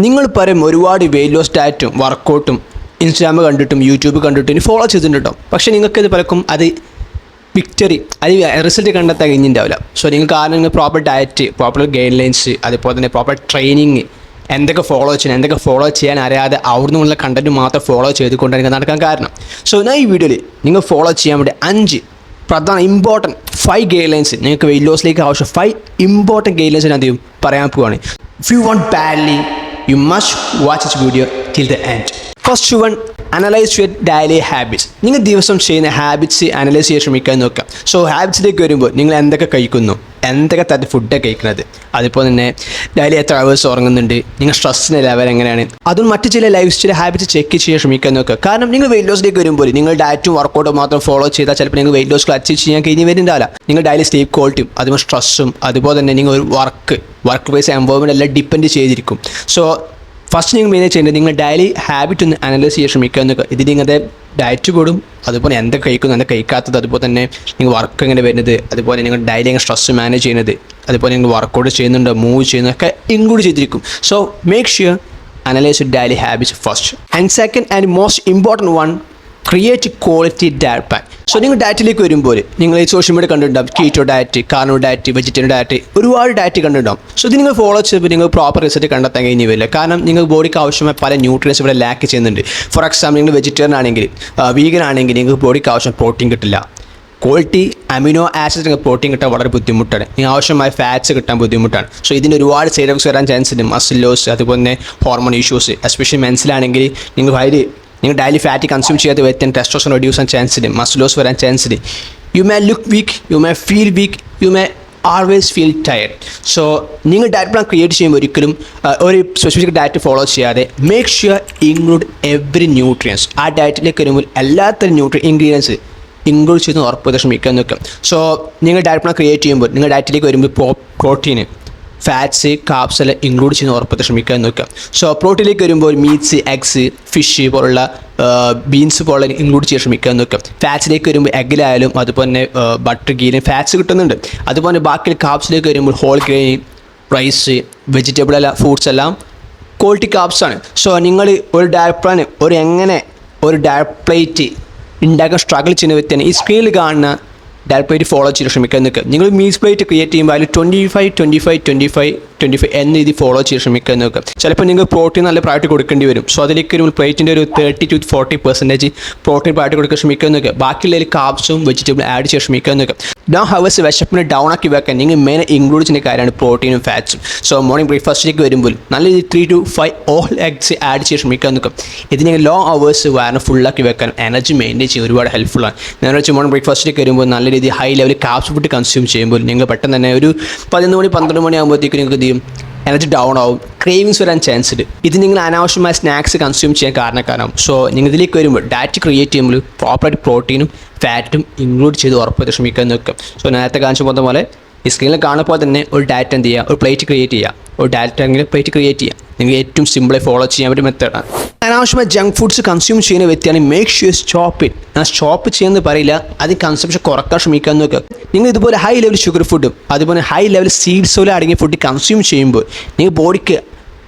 നിങ്ങൾ പറയും ഒരുപാട് വെയിറ്റ് ലോസ് ഡയറ്റും വർക്കൗട്ടും ഇൻസ്റ്റാഗ്രാം കണ്ടിട്ടും യൂട്യൂബ് കണ്ടിട്ടും ഇനി ഫോളോ ചെയ്തിട്ടുണ്ടോ. പക്ഷേ നിങ്ങൾക്കിത് പലർക്കും അത് വിക്ടറി അത് റിസൾട്ട് കണ്ടെത്താൻ കഴിഞ്ഞിട്ടുണ്ടാവില്ല. സോ നിങ്ങൾക്ക് നിങ്ങൾ proper diet, proper guide lines, അതുപോലെ തന്നെ പ്രോപ്പർ ട്രെയിനിങ് എന്തൊക്കെ ഫോളോ ചെയ്യാൻ അറിയാതെ അവിടെ നിന്നുള്ള കണ്ടൻറ്റ് മാത്രം ഫോളോ ചെയ്തുകൊണ്ട് എനിക്ക് നടക്കാൻ കാരണം. സോ ഞാൻ ഈ വീഡിയോയിൽ നിങ്ങൾ ഫോളോ ചെയ്യാൻ വേണ്ടി 5 പ്രധാന ഇമ്പോർട്ടൻറ്റ് 5 ഗൈഡ് ലൈൻസ്, നിങ്ങൾക്ക് വെയിറ്റ് ലോസിലേക്ക് ആവശ്യം 5 ഇമ്പോർട്ടൻറ്റ് ഗൈഡ് ലൈൻസ് ഞാൻ അധികം പറയാൻ പോവുകയാണ്. If you want badly, you must watch this video till the end. First one, analyze your daily habits. നിങ്ങൾ ദിവസം ചെയ്യുന്ന ഹാബിറ്റ്സ് അനലൈസ് ചെയ്യാൻ ശ്രമിക്കാൻ നോക്കാം. സോ ഹാബിറ്റ്സിലേക്ക് വരുമ്പോൾ നിങ്ങൾ എന്തൊക്കെ കഴിക്കുന്നു, എന്തൊക്കെ തരത്തിൽ ഫുഡൊക്കെ കഴിക്കുന്നത്, അതുപോലെ തന്നെ ഡെയിലി എത്ര അവേഴ്സ് ഉറങ്ങുന്നുണ്ട്, നിങ്ങൾ സ്ട്രെസ്സിൻ്റെ ലെവൽ എങ്ങനെയാണ്, അതും മറ്റു ചില ലൈഫ് സ്റ്റൈൽ ഹാബിറ്റ്സ് ചെക്ക് ചെയ്യാൻ ശ്രമിക്കാൻ നോക്കുക. കാരണം നിങ്ങൾ വെയിറ്റ് ലോസിലേക്ക് വരുമ്പോൾ നിങ്ങൾ ഡയറ്റും വർക്കൗട്ടും മാത്രം ഫോളോ ചെയ്താൽ ചിലപ്പോൾ നിങ്ങൾ വെയിറ്റ് ലോസ് അച്ചീവ് ചെയ്യാൻ കഴിഞ്ഞ് വരുന്നുണ്ടാവില്ല. നിങ്ങൾ ഡെയിലി സ്ലീപ്പ് ക്വാളിറ്റിയും അതുപോലെ സ്ട്രെസ്സും അതുപോലെ തന്നെ നിങ്ങൾ ഒരു വർക്ക് ബേസ് എൻവയോൺമെൻറ്റ് എല്ലാം ഡിപ്പെൻഡ് ചെയ്തിരിക്കും. സോ ഫസ്റ്റ് നിങ്ങൾ മെയിനായി ചെയ്യേണ്ടത് നിങ്ങൾ ഡെയിലി ഹാബിറ്റ് ഒന്ന് അനലൈസ് ചെയ്യാൻ ശ്രമിക്കുക എന്നൊക്കെ. ഇത് നിങ്ങളുടെ ഡയറ്റ് കൂടും, അതുപോലെ എന്തൊക്കെ കഴിക്കുന്നു, എന്തൊക്കെ കഴിക്കാത്തത്, അതുപോലെ തന്നെ നിങ്ങൾ വർക്ക് എങ്ങനെ വരുന്നത്, അതുപോലെ നിങ്ങൾ ഡെയിലി എങ്ങനെ സ്ട്രെസ് മാനേജ് ചെയ്യുന്നത്, അതുപോലെ നിങ്ങൾ വർക്കൗട്ട് ചെയ്യുന്നുണ്ടോ, മൂവ് ചെയ്യുന്നതൊക്കെ ഇൻക്ലൂഡ് ചെയ്തിരിക്കും. So make sure analyse your daily habits first. And second and most important one, create quality diet plan. So നിങ്ങൾ ഡയറ്റിലേക്ക് വരുമ്പോൾ നിങ്ങൾ ഈ സോഷ്യൽ മീഡിയ കണ്ടിട്ടുണ്ടാവും, keto diet, carno diet, vegetarian diet, ഒരുപാട് ഡയറ്റ് കണ്ടിട്ടുണ്ടാവും. സോ ഇത് നിങ്ങൾ ഫോളോ ചെയ്തപ്പോൾ നിങ്ങൾ പ്രോപ്പർ റിസൾട്ട് കണ്ടെത്താൻ കഴിഞ്ഞ് വരില്ല. കാരണം നിങ്ങൾ ബോഡിക്ക് ആവശ്യമായ പല ന്യൂട്രിയൻസ് ഇവിടെ ലാക്ക് ചെയ്യുന്നുണ്ട്. ഫോർ എക്സാമ്പിൾ നിങ്ങൾ വെജിറ്റേറിയൻ ആണെങ്കിൽ, വീഗൻ ആണെങ്കിൽ നിങ്ങൾക്ക് ബോഡിക്ക് ആവശ്യം പ്രോട്ടീൻ കിട്ടില്ല. ക്വാളിറ്റി അമിനോ ആസിഡ് നിങ്ങൾക്ക് പ്രോട്ടീൻ കിട്ടാൻ വളരെ ബുദ്ധിമുട്ടാണ്. നിങ്ങൾക്ക് ആവശ്യമായ ഫാറ്റ്സ് കിട്ടാൻ ബുദ്ധിമുട്ടാണ്. സോ ഇതിന് ഒരുപാട് സൈഡ് എഫക്ട്സ് വരാൻ ചാൻസ് ഉണ്ട്. മസിൽ ലോസ്, അതുപോലെ തന്നെ ഹോർമോൺ ഇഷ്യൂസ്, എസ്പെഷ്യലി മെൻസിലാണെങ്കിൽ നിങ്ങൾ ഡെയിലി ഫാറ്റ് കൺസ്യൂം ചെയ്യാതെ വരുത്താൻ ടെസ്റ്റോസ്റ്ററോൺ റെഡ്യൂസ് ചെയ്യാൻ ചാൻസ് ഉണ്ട്, മസിൽ ലോസ് വരാൻ ചാൻസ് ഉണ്ട്. You may look weak, you may feel weak, you may always feel tired. So നിങ്ങൾ ഡയറ്റ് പ്ലാൻ ക്രിയേറ്റ് ചെയ്യുമ്പോൾ ഒരിക്കലും ഒരു സ്പെസിഫിക് ഡയറ്റ് ഫോളോ ചെയ്യാതെ make sure include every nutrients. ആ ഡയറ്റിലേക്ക് വരുമ്പോൾ എല്ലാത്തരം ഇൻഗ്രീഡിയൻസ് ഇൻക്ലൂഡ് ചെയ്ത് ഉറപ്പ് ശ്രമിക്കാൻ നോക്കാം. സോ നിങ്ങൾ ഡയറ്റ് പ്ലാൻ ക്രിയേറ്റ് ചെയ്യുമ്പോൾ നിങ്ങൾ ഡയറ്റിലേക്ക് വരുമ്പോൾ പ്രോട്ടീന്, ഫാറ്റ്സ്, കാർബ്സ് എല്ലാം ഇൻക്ലൂഡ് ചെയ്യുന്ന ഉറപ്പത്തെ ശ്രമിക്കാൻ നോക്കാം. സോ പ്രോട്ടീനിലേക്ക് വരുമ്പോൾ മീറ്റ്സ്, എഗ്സ്, ഫിഷ് പോലുള്ള ബീൻസ് പോലെ ഇൻക്ലൂഡ് ചെയ്യാൻ ശ്രമിക്കാൻ നോക്കാം. ഫാറ്റ്സിലേക്ക് വരുമ്പോൾ എഗ്ഗിലായാലും അതുപോലെ തന്നെ ബട്ടർ, ഗീലും ഫാറ്റ്സ് കിട്ടുന്നുണ്ട്. അതുപോലെ ബാക്കി കാർബ്സിലേക്ക് വരുമ്പോൾ ഹോൾ ഗ്രെയിൻ, റൈസ്, വെജിറ്റബിൾ എല്ലാം, ഫ്രൂട്ട്സ് എല്ലാം ക്വാളിറ്റി കാർബ്സാണ്. സോ നിങ്ങൾ ഒരു ഡയറ്റ് പ്ലാൻ ഒരു ഡയറ്റ് പ്ലേറ്റ് ഉണ്ടാക്കാൻ സ്ട്രഗിൾ ചെയ്യുന്ന വ്യക്തിയാണ് ഈ സ്ക്രീനിൽ കാണുന്ന ഡയറ്റ് പ്ലേറ്റ് ഫോളോ ചെയ്ത് ശ്രമിക്കാൻ നിൽക്കുക. നിങ്ങൾ മീൽസ് പ്ലേറ്റ് ക്രിയേറ്റ് ചെയ്യുമ്പോൾ അതിൽ 25 എന്ന രീതി ഫോളോ ചെയ്ത് ശ്രമിക്കാൻ നോക്കുക. ചിലപ്പോൾ നിങ്ങൾ പ്രോട്ടീൻ നല്ല പ്രയോറിറ്റി കൊടുക്കേണ്ടി വരും. സോ അതിലേക്ക് ഒരു പ്ലേറ്റിൻ്റെ ഒരു 30 to 40% പ്രോട്ടീൻ പ്രയോറിറ്റി കൊടുക്കാൻ ശ്രമിക്കാൻ നോക്കുക. ബാക്കിയുള്ള കാർബ്സും വെജിറ്റബിളും ആഡ് ചെയ്യാൻ ശ്രമിക്കാൻ നോക്കുക. ഡൗൺ ഹവേഴ്സ് വിശപ്പിനെ ഡൗൺ ആക്കി വെക്കാൻ നിങ്ങൾ മെയിൻ ഇൻക്ലൂഡ് ചെയ്യുന്ന കാര്യമാണ് പ്രോട്ടീനും ഫാറ്റ്സും. സോ മോർണിംഗ് ബ്രേക്ക്ഫാസ്റ്റിലേക്ക് വരുമ്പോൾ നല്ല രീതിയിൽ 3 to 5 ഓൾ എഗ്സ് ആഡ് ചെയ്യാൻ ശ്രമിക്കാൻ നോക്കുക. ഇത് നിങ്ങൾ ലോങ് അവേഴ്സ് വയറിനെ ഫുള്ളാക്കി വെക്കാൻ, എനർജി മെയിൻറ്റെയിൻ ചെയ്യാൻ ഒരുപാട് ഹെൽപ്ഫുള്ളാണ്. നേരെ വെച്ച് മോർണിംഗ് ബ്രേക്ക്ഫാസ്റ്റിലേക്ക് വരുമ്പോൾ നല്ല രീതിയിൽ high level carbs food consume ചെയ്യുമ്പോൾ നിങ്ങൾ പെട്ടെന്ന് തന്നെ ഒരു 11 മണി ആകുമ്പോഴത്തേക്കും നിങ്ങൾക്ക് എനർജി ഡൗൺ ആവും, ക്രേവിങ്സ് വരാൻ ചാൻസ് ഉണ്ട്. ഇത് നിങ്ങൾ അനാവശ്യമായ സ്നാക്സ് കൺസ്യൂം ചെയ്യാൻ കാരണക്കാരാവും. സോ നിങ്ങൾ ഇതിലേക്ക് വരുമ്പോൾ ഡയറ്റ് ക്രിയേറ്റ് ചെയ്യുമ്പോൾ പ്രോപ്പറായിട്ട് പ്രോട്ടീനും ഫാറ്റും ഇൻക്ലൂഡ് ചെയ്ത് ഉറപ്പായിട്ട് ശ്രമിക്കാൻ നോക്കുക. സോ നേരത്തെ കാണിച്ച പോലെ ഈ സ്ക്രീനിൽ കാണുമ്പോൾ തന്നെ ഒരു ഡയറ്റ് എന്ത് ചെയ്യുക, ഒരു പ്ലേറ്റ് ക്രിയേറ്റ് ചെയ്യുക. ഒരു ഡയറ്റ് ആണെങ്കിൽ പ്ലേറ്റ് ക്രിയേറ്റ് ചെയ്യുക. നിങ്ങൾ ഏറ്റവും സിമ്പിളായി ഫോളോ ചെയ്യാൻ പറ്റിയ മെത്തേഡാണ്. അനാവശ്യമായ ജങ്ക് ഫുഡ്സ് കൺസ്യൂം ചെയ്യുന്ന വ്യക്തിയാണ് മേക്ക് ഷുവർ സ്റ്റോപ്പ് ഇറ്റ്. ഞാൻ സ്റ്റോപ്പ് ചെയ്യുന്നത് പറയില്ല, അത് കൺസംഷൻ കുറക്കാൻ ശ്രമിക്കാൻ നോക്കുക. നിങ്ങൾ ഇതുപോലെ ഹൈ ലെവൽ ഷുഗർ ഫുഡും അതുപോലെ ഹൈ ലെവൽ സീഡ്സ് പോലെ അടങ്ങിയ ഫുഡ് കൺസ്യൂം ചെയ്യുമ്പോൾ നിങ്ങൾ ബോഡിക്ക്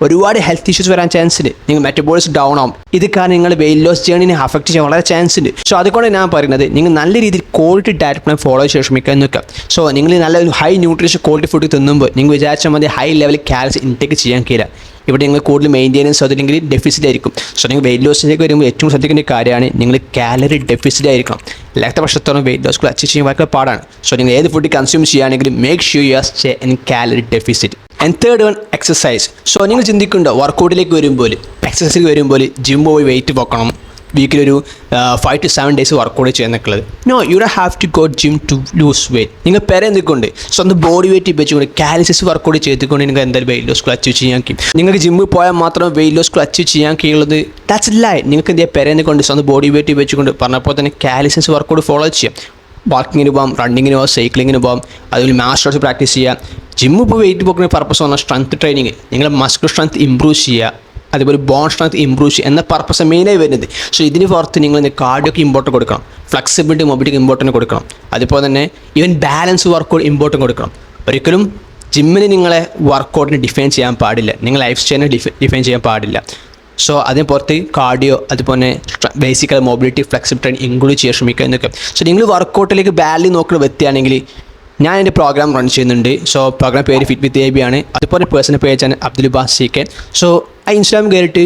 ഒരുപാട് ഹെൽത്ത് ഇഷ്യൂസ് വരാൻ ചാൻസ് ഉണ്ട്. നിങ്ങൾ മെറ്റബോളിസം ഡൗൺ ആവും. ഇത് കാരണം നിങ്ങൾ വെയിറ്റ് ലോസ് ജേണിനെ അഫക്റ്റ് ചെയ്യാൻ വളരെ ചാൻസ് ഉണ്ട്. സോ അതുകൊണ്ട് ഞാൻ പറയുന്നത് നിങ്ങൾ നല്ല രീതിയിൽ ക്വാളിറ്റി ഡയറ്റ് പ്ലാൻ ഫോളോ ചെയ്യാൻ ശ്രമിക്കാൻ നോക്കുക. സോ നിങ്ങൾ നല്ല ഹൈ ന്യൂട്രീഷൻ ക്വാളിറ്റി ഫുഡ് തിന്നുമ്പോൾ നിങ്ങൾ വിചാരിച്ചാൽ മതി ഹൈ ലെവൽ കാലറീസ് ഇൻടേക്ക് ചെയ്യാൻ കഴിയില്ല. ഇവിടെ നിങ്ങൾ കൂടുതൽ മെയിൻ്റെനൻസ് അതില്ലെങ്കിൽ ഡെഫിസിറ്റ് ആയിരിക്കും. സോ നിങ്ങൾ വെയിറ്റ് ലോസിലേക്ക് വരുമ്പോൾ ഏറ്റവും ശ്രദ്ധിക്കേണ്ട കാര്യമാണ് നിങ്ങൾ കാലറി ഡെഫിസിറ്റ് ആയിരിക്കണം. അല്ലാത്ത പക്ഷത്തോളം വെയിറ്റ് ലോസ് അച്ചീവ് ചെയ്യാൻ വളരെ പാടാണ്. സോ നിങ്ങൾ ഏത് ഫുഡ് കൺസ്യൂം ചെയ്യുകയാണെങ്കിലും make sure you are stay in calorie deficit. And third one, exercise. So നിങ്ങൾ ചിന്തിക്കുന്നുണ്ടോ വർക്കൗട്ടിലേക്ക് വരുമ്പോൾ, എക്സസൈസിലേക്ക് വരുമ്പോൾ ജിം പോയി വെയിറ്റ് വെക്കണം, വീക്കിലൊരു 5 to 7 days വർക്കൗട്ട് ചെയ്യുന്നൊക്കെയുള്ളത്. No, you don't have to go gym to lose weight. നിങ്ങൾ പേരെ എന്തൊക്കെയുണ്ട് സ്വന്തം ബോഡി വെയിറ്റ് വെച്ചുകൊണ്ട് കാലറീസ് വർക്കൗട്ട് ചെയ്തുകൊണ്ട് നിങ്ങൾക്ക് എന്തായാലും വെയിറ്റ് ലോസ് അച്ചീവ് ചെയ്യാൻ കഴിയും. നിങ്ങൾക്ക് ജിമ്മിൽ പോയാൽ മാത്രം വെയിറ്റ് ലോസ് അച്ചീവ് ചെയ്യാൻ കഴിയുള്ളത് ദാറ്റ്സ് ലൈ. നിങ്ങൾക്ക് എന്ത് ചെയ്യാം, പേരെ എന്തുകൊണ്ട് സ്വന്തം ബോഡി വെയിറ്റ് വെച്ചുകൊണ്ട് പറഞ്ഞപ്പോൾ തന്നെ കാലറീസ് വർക്കൗട്ട് ഫോളോ ചെയ്യാം. വാക്കിങ്ങിന് പോകാം, റണ്ണിങ്ങിന് പോകാം, സൈക്ലിങ്ങിന് പോകാം, അതുപോലെ മാസ്റ്റേഴ്സ് പ്രാക്ടീസ് ചെയ്യാം. ജിമ്മിൽ ഇപ്പോൾ വെയിറ്റ് പോക്കുന്ന പർപ്പസ് പറഞ്ഞാൽ സ്ട്രെങ്ത് ട്രെയിനിങ്, നിങ്ങളുടെ മസ്കുലർ സ്ട്രെങ്ത് ഇമ്പ്രൂവ് ചെയ്യുക, അതുപോലെ ബോൺ സ്ട്രെങ്ത് ഇമ്പ്രൂവ് ചെയ്യുക എന്ന പർപ്പസ് മെയിനായി വരുന്നത്. സോ ഇതിന് പുറത്ത് നിങ്ങൾ കാർഡിയോക്ക് ഇമ്പോർട്ടൻറ്റ് കൊടുക്കണം, ഫ്ലെക്സിബിലിറ്റി മൊബിലിറ്റിക്ക് ഇമ്പോർട്ടൻറ്റ് കൊടുക്കണം, അതുപോലെ തന്നെ ഈവൻ ബാലൻസ് വർക്കൗട്ട് ഇമ്പോർട്ടൻറ്റ് കൊടുക്കണം. ഒരിക്കലും ജിമ്മിന് നിങ്ങളെ വർക്കൗട്ടിന് ഡിഫൈൻ ചെയ്യാൻ പാടില്ല, നിങ്ങൾ ലൈഫ് സ്റ്റൈലിനെ ഡിഫൈൻ ചെയ്യാൻ പാടില്ല. സോ അതിന് പുറത്ത് കാർഡിയോ അതുപോലെ ബേസിക്കൽ മൊബിലിറ്റി ഫ്ലെക്സിബിൾ ട്രെയിൻ ഇൻക്ലൂഡ് ചെയ്യാൻ ശ്രമിക്കുക എന്നൊക്കെ. സോ നിങ്ങൾ വർക്കൗട്ടിലേക്ക് ബാലി നോക്കുന്ന വ്യക്തിയാണെങ്കിൽ ഞാൻ എൻ്റെ പ്രോഗ്രാം റൺ ചെയ്യുന്നുണ്ട്. സോ പ്രോഗ്രാം പേര് ഫിറ്റ് വിത്ത് AB ആണ്. അതുപോലെ പേഴ്സണൽ പേജാണ് അബ്ദുൽ ബാസ് CK. സോ ആ ഇൻസ്റ്റാഗ്രാം കയറിയിട്ട്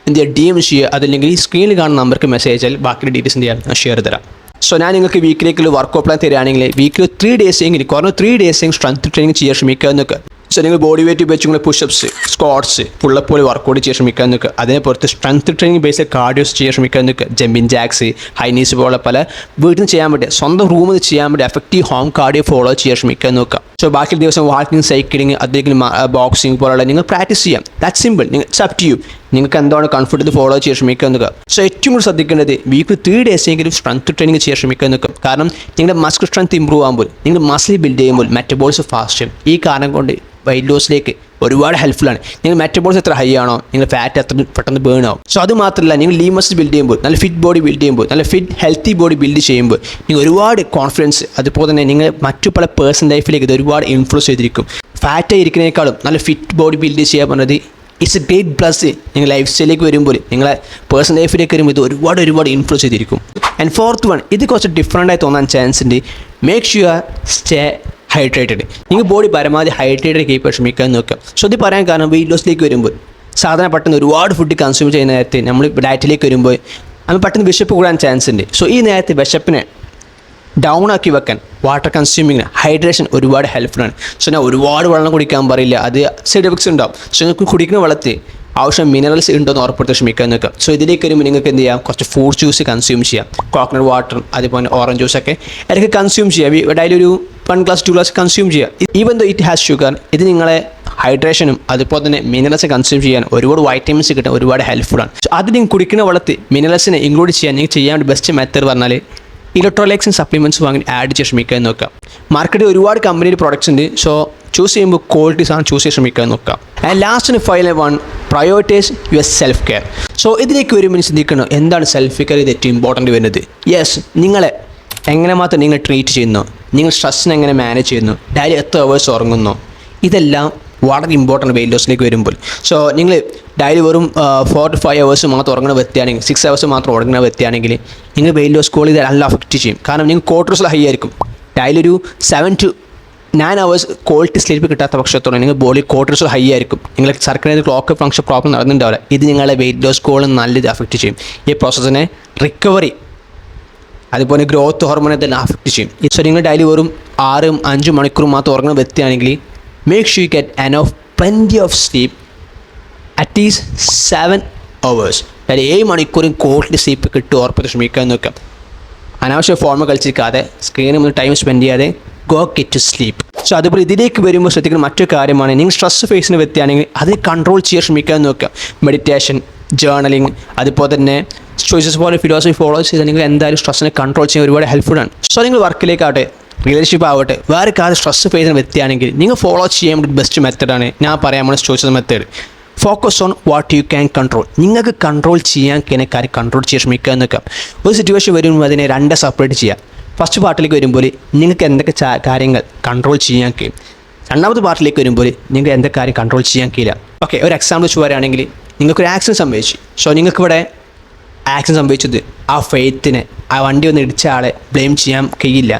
എന്ത് ചെയ്യുക, DM ചെയ്യുക, അതല്ലെങ്കിൽ സ്ക്രീനിൽ കാണുന്ന നമ്പർക്ക് മെസ്സേജ് അയച്ചാൽ ബാക്കി ഡീറ്റെയിൽസ് എന്ത് ചെയ്യാം ഞാൻ ഷെയർ തരാം. സോ ഞാൻ നിങ്ങൾക്ക് വീക്കിലേക്കുള്ള വർക്കൗട്ട് പ്ലാൻ തരികയാണെങ്കിൽ വീക്കിൽ 3 days എങ്കിലും കുറഞ്ഞ 3 days സ്ട്രെങ്ത് ട്രെയിനിങ് ചെയ്യാൻ ശ്രമിക്കുക എന്നൊക്കെ. സോ നിങ്ങൾ ബോഡി വെയിറ്റ് വെച്ച് നിങ്ങൾ പുഷപ്സ്, സ്ക്വാട്സ്, പുള്ളപ്പ് പോലെ വർക്കൗട്ട് ചെയ്യാൻ ശ്രമിക്കുക എന്നൊക്കെ. അതിനെ പുറത്ത് സ്ട്രെങ്ത് ട്രെയിനിങ് ബേസിൽ കാർഡിയോസ് ചെയ്യാൻ ശ്രമിക്കുക എന്നൊക്കെ. ജമ്പിങ് ജാക്സ്, ഹൈനീസ് പോലെ പല വീട്ടിൽ നിന്ന് ചെയ്യാൻ പറ്റുക, സ്വന്തം റൂമിൽ ചെയ്യാൻ പറ്റുക എഫക്റ്റീവ് ഹോം കാർഡിയോ ഫോളോ ചെയ്യാൻ ശ്രമിക്കുക എന്നൊക്കെ. സോ ബാക്കി ദിവസം വാക്കിംഗ്, സൈക്ലിംഗ്, അല്ലെങ്കിൽ ബോക്സിംഗ് പോലുള്ള നിങ്ങൾ പ്രാക്ടീസ് ചെയ്യാം. That simple. നിങ്ങൾ അപ്പ് ടു യു. നിങ്ങൾക്ക് എന്താണ് കംഫർട്ട് ഫോളോ ചെയ്യാൻ ശ്രമിക്കുക എന്നൊക്കെ. സോ ഏറ്റവും കൂടുതൽ ശ്രദ്ധിക്കേണ്ടത് വീക്കിൽ 3 days എങ്കിലും സ്ട്രെങ്ത് ട്രെയിനിങ് ചെയ്യാൻ ശ്രമിക്കുക എന്നൊക്കെ. കാരണം നിങ്ങളുടെ മസ്ക് സ്ട്രെങ്ത് ഇമ്പ്രൂവ് ആകുമ്പോൾ, നിങ്ങൾ മസിൽ ബിൽഡ് ചെയ്യുമ്പോൾ മെറ്റബോൾസ് ഫാസ്റ്റ്. ഈ കാരണം കൊണ്ട് വെയിറ്റ് ലോസിലേക്ക് ഒരുപാട് ഹെൽപ്ഫുള്ളാണ്. നിങ്ങൾ മെറ്റബോൾസ് എത്ര ഹൈ ആണോ നിങ്ങൾ ഫാറ്റ് അത്ര പെട്ടെന്ന് ബേൺ ആവും. സോ അത് മാത്രമല്ല, നിങ്ങൾ ലീൻ മസിൽ ബിൽഡ് ചെയ്യുമ്പോൾ, നല്ല ഫിറ്റ് ബോഡി ബിൽഡ് ചെയ്യുമ്പോൾ, നല്ല ഫിറ്റ് ഹെൽത്തി ബോഡി ബിൽഡ് ചെയ്യുമ്പോൾ നിങ്ങൾ ഒരുപാട് കോൺഫിഡൻസ്, അതുപോലെ തന്നെ നിങ്ങൾ മറ്റു പല പേഴ്സണൽ ലൈഫിലേക്ക് ഇത് ഒരുപാട് ഇൻഫ്ലുവൻസ് ചെയ്തിരിക്കും. ഫാറ്റായി ഇരിക്കുന്നതിനേക്കാളും നല്ല ഫിറ്റ് ബോഡി ബിൽഡ് ചെയ്യാൻ പറഞ്ഞത് ഇറ്റ്സ് എ ഗ്രേറ്റ് പ്ലസ്. നിങ്ങൾ ലൈഫ് സ്റ്റൈലിലേക്ക് വരുമ്പോൾ, നിങ്ങളെ പേഴ്സണൽ ലൈഫിലേക്ക് വരുമ്പോൾ ഇത് ഒരുപാട് ഇൻഫ്ലുവൻസ് ചെയ്തിരിക്കും. ആൻഡ് ഫോർത്ത് വൺ, ഇത് കുറച്ച് ഡിഫറൻ്റായി തോന്നാൻ ചാൻസ് ഉണ്ട്. Make sure stay hydrated. നിങ്ങൾ ബോഡി പരമാവധി ഹൈഡ്രേറ്റഡ് കീപ്പ് ചെയ്യാൻ ശ്രമിക്കാൻ നോക്കുക. സോ ഇത് പറയാൻ കാരണം വെയിറ്റ് ലോസിലേക്ക് വരുമ്പോൾ സാധാരണ പെട്ടെന്ന് ഒരുപാട് ഫുഡ് കൺസ്യൂം ചെയ്യുന്ന നേരത്തെ നമ്മൾ ഡയറ്റിലേക്ക് വരുമ്പോൾ നമ്മൾ പെട്ടെന്ന് വിശപ്പ് കൂടാൻ ചാൻസ് ഉണ്ട്. സോ ഈ നേരത്തെ വിശപ്പിനെ ഡൗൺ ആക്കി വെക്കാൻ വാട്ടർ കൺസ്യൂമിങ്ങിന് ഹൈഡ്രേഷൻ ഒരുപാട് ഹെൽപ്ഫുള്ളാണ്. സോ ഞാൻ ഒരുപാട് വെള്ളം കുടിക്കാൻ പറയില്ല, അത് സൈഡ് എഫക്ട്സ് ഉണ്ടാവും. സോ നിങ്ങൾക്ക് കുടിക്കുന്ന വെള്ളത്തിൽ ആവശ്യം മിനറൽസ് ഉണ്ടോയെന്ന് ഉറപ്പെടുത്തി ശ്രമിക്കാൻ നോക്കുക. സോ ഇതിലേക്ക് വരുമ്പോൾ നിങ്ങൾക്ക് എന്ത് ചെയ്യാം, കുറച്ച് ഫ്രൂട്ട് ജ്യൂസ് കൺസ്യൂം ചെയ്യാം. കോക്കനട്ട് വാട്ടർ, അതുപോലെ ഓറഞ്ച് ജ്യൂസൊക്കെ ഇടയ്ക്ക് കൺസ്യൂം ചെയ്യാം. ഡെയിലി ഒരു 1 glass 2 glass കൺസ്യൂം ചെയ്യുക. Even though it has sugar, ഇത് നിങ്ങളെ ഹൈഡ്രേഷനും അതുപോലെ തന്നെ മിനറൽസ് കൺസ്യൂം ചെയ്യാൻ ഒരുപാട് വൈറ്റമിൻസ് കിട്ടാൻ ഒരുപാട് ഹെൽപ്ഫുള്ളാണ്. സോ അത് നിങ്ങൾ കുടിക്കുന്ന വെള്ളത്തിൽ മിനറൽസിനെ ഇൻക്ലൂഡ് ചെയ്യാൻ നിങ്ങൾക്ക് ചെയ്യാൻ ബെസ്റ്റ് മെത്തേഡ് പറഞ്ഞാൽ ഇലക്ട്രോലൈറ്റ്സും സപ്ലിമെൻറ്റ്സ് വാങ്ങി ആഡ് ചെയ്യാൻ ശ്രമിക്കാൻ നോക്കാം. മാർക്കറ്റിൽ ഒരുപാട് കമ്പനിയുടെ പ്രോഡക്റ്റ്സ് ഉണ്ട്. സോ ചൂസ് ചെയ്യുമ്പോൾ ക്വാളിറ്റി സാധനം ചൂസ് ചെയ്യാൻ ശ്രമിക്കാൻ നോക്കാം. And last final one, prioritise your self care. So ഇതിലേക്ക് വരുമ്പോൾ ചിന്തിക്കണം, എന്താണ് സെൽഫ് കെയർ ഇത് ഏറ്റവും ഇമ്പോർട്ടൻറ്റ് വരുന്നത്. യെസ്, നിങ്ങളെ എങ്ങനെ മാത്രം നിങ്ങൾ ട്രീറ്റ് ചെയ്യുന്നു, നിങ്ങൾ സ്ട്രെസ്സിനെ എങ്ങനെ മാനേജ് ചെയ്യുന്നു, ഡെയിലി എത്ര അവേഴ്സ് ഉറങ്ങുന്നു, ഇതെല്ലാം വളരെ ഇമ്പോർട്ടൻറ്റ് വെയിറ്റ് ലോസിലേക്ക് വരുമ്പോൾ. സോ നിങ്ങൾ ഡെയിലി വെറും 4 to 5 hours മാത്രം ഉറങ്ങുന്ന വ്യക്തിയാണെങ്കിൽ, 6 hours മാത്രം ഉറങ്ങുന്ന വ്യക്തിയാണെങ്കിൽ നിങ്ങൾ വെയിറ്റ് ലോസ് കോൾ ഇത് നല്ല അഫക്റ്റ് ചെയ്യും. കാരണം നിങ്ങൾ കോർട്ടിസോൾ ഹൈ ആയിരിക്കും. ഡെയിലി ഒരു 7 to 9 hours ക്വാളിറ്റി സ്ലീപ്പ് കിട്ടാത്ത പക്ഷത്തോടെ നിങ്ങൾ ബോഡി കോർട്ടിസോൾ ഹൈ ആയിരിക്കും. നിങ്ങൾ സർക്കിളിൽ ക്ലോക്ക് ഫംഗ്ഷൻ പ്രോബ്ലം നടന്നിട്ടുണ്ടാവില്ല. ഇത് നിങ്ങളെ വെയിറ്റ് ലോസ് കോൾ നല്ലത് അഫക്റ്റ് ചെയ്യും. ഈ പ്രോസസ്സിനെ റിക്കവറി അതുപോലെ ഗ്രോത്ത് ഹോർമോണെ തന്നെ അഫക്റ്റ് ചെയ്യും. സോ നിങ്ങൾ ഡെയിലി വെറും 6-5 മണിക്കൂർ മാത്രം ഉറങ്ങുന്ന വ്യക്തിയാണെങ്കിൽ make sure you get enough plenty of sleep at least 7 hours. അതായത് 7 മണിക്കൂറും ക്വാളിറ്റി സ്ലീപ്പ് കിട്ടും ഉറപ്പത്ത് ശ്രമിക്കാൻ നോക്കാം. അനാവശ്യ ഫോർമ കളിച്ചിരിക്കാതെ, സ്ക്രീനിൽ മുന്നിൽ ടൈം സ്പെൻഡ് ചെയ്യാതെ go get to sleep. So അതുപോലെ ഇതിലേക്ക് വരുമ്പോൾ ശ്രദ്ധിക്കുന്ന മറ്റൊരു കാര്യമാണ്, നിങ്ങൾ സ്ട്രെസ് ഫേസിന് വ്യക്തിയാണെങ്കിൽ അത് കൺട്രോൾ ചെയ്യാൻ ശ്രമിക്കാൻ നോക്കുക. മെഡിറ്റേഷൻ, ജേർണലിങ്, അതുപോലെ തന്നെ ചോയ്സസ് പോലെ ഫിലോസഫി ഫോളോ ചെയ്താൽ നിങ്ങൾ എന്തായാലും സ്ട്രെസ്സിനെ കൺട്രോൾ ചെയ്യാൻ ഒരുപാട് ഹെൽപ്ഫുള്ളാണ്. സോ നിങ്ങൾ വർക്കിലേക്കാവട്ടെ, റിലേഷൻഷിപ്പ് ആവട്ടെ, വേറെ കാര്യം സ്ട്രെസ് ഫേസിന് വ്യക്തിയാണെങ്കിൽ നിങ്ങൾ ഫോളോ ചെയ്യാൻ വേണ്ടി ബെസ്റ്റ് മെത്തേഡാണ് ഞാൻ പറയാൻ പോകുന്ന choices method. Focus on what you can control. നിങ്ങൾക്ക് കൺട്രോൾ ചെയ്യാൻ കഴിയുന്ന കാര്യം കൺട്രോൾ ചെയ്യാൻ ശ്രമിക്കുക എന്നൊക്കെ. ഒരു സിറ്റുവേഷൻ വരുമ്പോൾ അതിനെ 2 സെപ്പറേറ്റ് ചെയ്യുക. ഫസ്റ്റ് പാർട്ടിലേക്ക് വരുമ്പോൾ നിങ്ങൾക്ക് എന്തൊക്കെ കാര്യങ്ങൾ കൺട്രോൾ ചെയ്യാൻ കഴിയും, രണ്ടാമത്തെ പാർട്ടിലേക്ക് വരുമ്പോൾ നിങ്ങൾക്ക് എന്തൊക്കെ കാര്യം കൺട്രോൾ ചെയ്യാൻ കഴിയില്ല. ഓക്കെ, ഒരു എക്സാമ്പിൾ വെച്ച് പറയുകയാണെങ്കിൽ നിങ്ങൾക്കൊരു ആക്സിഡൻറ്റ് സംഭവിച്ചു. സോ നിങ്ങൾക്കിവിടെ ആക്സിഡൻറ്റ് സംഭവിച്ചത് ആ ഫെയ്ത്തിനെ, ആ വണ്ടി വന്ന് ഇടിച്ച ആളെ ബ്ലെയിം ചെയ്യാൻ കഴിയില്ല.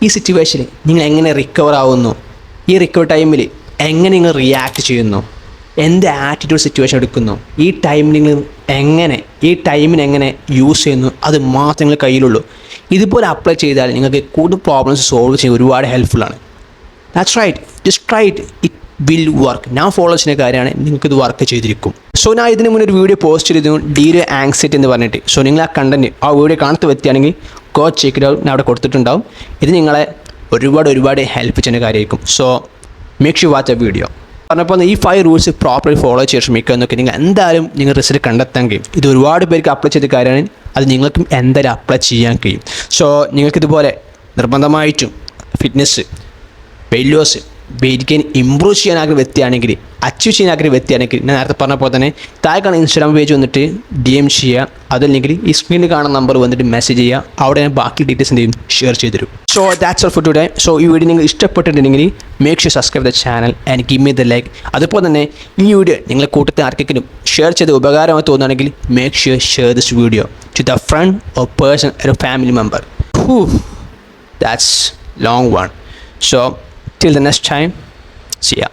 ഈ സിറ്റുവേഷനിൽ നിങ്ങൾ എങ്ങനെ റിക്കവർ ആവുന്നു, ഈ റിക്കവർ ടൈമിൽ എങ്ങനെ നിങ്ങൾ റിയാക്ട് ചെയ്യുന്നു, എന്ത് ആറ്റിറ്റ്യൂഡ് സിറ്റുവേഷൻ എടുക്കുന്നു, ഈ ടൈമിൽ നിങ്ങൾ എങ്ങനെ യൂസ് ചെയ്യുന്നു, അത് മാത്രമേ നിങ്ങൾ കയ്യിലുള്ളൂ. ഇതുപോലെ അപ്ലൈ ചെയ്താൽ നിങ്ങൾക്ക് കൂടുതൽ പ്രോബ്ലംസ് സോൾവ് ചെയ്യാൻ ഒരുപാട് ഹെൽപ്ഫുള്ളാണ്. That's right, just try it, it will work. ഞാൻ ഫോളോ ചെയ്യുന്ന കാര്യമാണ്, നിങ്ങൾക്കിത് വർക്ക് ചെയ്തിരിക്കും. സോ ഞാൻ ഇതിന് മുന്നേ ഒരു വീഡിയോ പോസ്റ്റ് ചെയ്തിരുന്നു, ഡീൽ ആങ്സൈറ്റി എന്ന് പറഞ്ഞിട്ട്. സോ നിങ്ങൾ ആ കണ്ടൻറ്റ്, ആ വീഡിയോ കാണാത്ത വ്യക്തിയാണെങ്കിൽ ഗോ ചെക്ക് ഇറ്റ് ഔട്ട്, ഞാൻ അവിടെ കൊടുത്തിട്ടുണ്ടാവും. ഇത് നിങ്ങളെ ഒരുപാട് ഹെൽപ്പ് ചെയ്യുന്ന കാര്യമായിരിക്കും. So make sure watch A video. പറഞ്ഞപ്പോൾ ഈ 5 rules പ്രോപ്പർലി ഫോളോ ചെയ്യാൻ ശ്രമിക്കുക എന്നൊക്കെ നിങ്ങൾ എന്തായാലും നിങ്ങൾ റിസൾട്ട് കണ്ടെത്താൻ കഴിയും. ഇത് ഒരുപാട് പേർക്ക് അപ്ലൈ ചെയ്ത കാര്യമാണ്, അത് നിങ്ങൾക്കും എന്തായാലും അപ്ലൈ ചെയ്യാൻ കഴിയും. സോ നിങ്ങൾക്കിതുപോലെ നിർബന്ധമായിട്ടും fitness, weight loss, weight gain improve ചെയ്യാൻ ആഗ്രഹം വ്യക്തിയാണെങ്കിൽ, അച്ചീവ് ചെയ്യാൻ ആഗ്രഹം വ്യക്തിയാണെങ്കിൽ, ഞാൻ നേരത്തെ പറഞ്ഞ പോലെ തന്നെ താഴെ കാണുന്ന ഇൻസ്റ്റാഗ്രാം പേജ് വന്നിട്ട് DM ചെയ്യുക. അതല്ലെങ്കിൽ ഈ സ്ക്രീനിൽ കാണുന്ന നമ്പർ വന്നിട്ട് മെസ്സേജ് ചെയ്യുക. അവിടെ ഞാൻ ബാക്കി ഡീറ്റെയിൽസ് എന്തെയും ഷെയർ ചെയ്തു തരും. So that's all for today. So ഈ വീഡിയോ നിങ്ങൾ ഇഷ്ടപ്പെട്ടിട്ടുണ്ടെങ്കിൽ make sure subscribe the channel and give me the like. അതുപോലെ തന്നെ ഈ വീഡിയോ നിങ്ങളെ കൂട്ടത്തിൽ ആർക്കെങ്കിലും ഷെയർ ചെയ്ത് ഉപകാരമായി തോന്നുകയാണെങ്കിൽ make sure share this video to the friend or person or family member. That's long one. So till the next time, see ya.